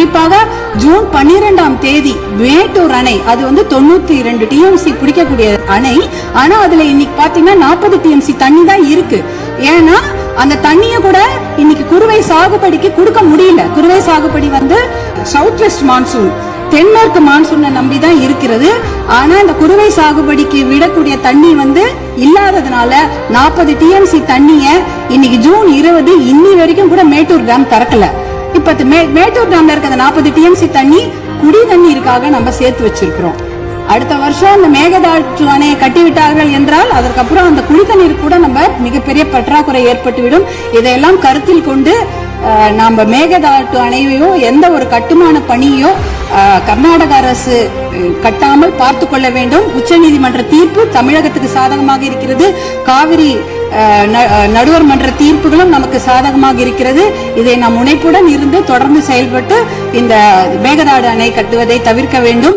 குறிப்பாக ஜூன் 12ஆம் தேதி மேட்டூர் அணை, அது வந்து 92 டிஎம்சி பிடிக்கக்கூடிய அணை. ஆனா அதுல இன்னைக்கு பாத்தீங்கன்னா 40 டிஎம்சி தண்ணி தான் இருக்கு. ஏன்னா அந்த தண்ணிய கூட இன்னைக்கு குறுவை சாகுபடிக்கு கொடுக்க முடியல. குறுவை சாகுபடி வந்து சவுத் வெஸ்ட் மான்சூன், தென்மேற்கு மான்சூனை நம்பிதான் இருக்கிறது. ஆனா இந்த குறுவை சாகுபடிக்கு விடக்கூடிய தண்ணி வந்து இல்லாததுனால 40 டிஎம்சி தண்ணிய இன்னைக்கு ஜூன் 20 இன்னி வரைக்கும் கூட மேட்டூர் டேம் திறக்கல. இப்ப மேட்டூர் டேம்ல இருக்க 40 டிஎம்சி தண்ணி குடி தண்ணீருக்காக நம்ம சேர்த்து வச்சிருக்கிறோம். அடுத்த வருஷம் இந்த மேகதாட்டு அணையை கட்டிவிட்டார்கள் என்றால் அதற்கப்புறம் அந்த குடித்தண்ணீர் கூட நம்ம மிகப்பெரிய பற்றாக்குறை ஏற்பட்டுவிடும். இதையெல்லாம் கருத்தில் கொண்டு நாம மேகதாட்டு அணையோ எந்த ஒரு கட்டுமான பணியோ கர்நாடக அரசு கட்டாமல் பார்த்து கொள்ள வேண்டும். உச்சநீதிமன்ற தீர்ப்பு தமிழகத்துக்கு சாதகமாக இருக்கிறது. காவிரி நடுவர் மன்ற தீர்ப்புகளும் நமக்கு சாதகமாக இருக்கிறது. இதை நாம் முனைப்புடன் இருந்து தொடர்ந்து செயல்பட்டு இந்த மேகதாடு அணை கட்டுவதை தவிர்க்க வேண்டும்.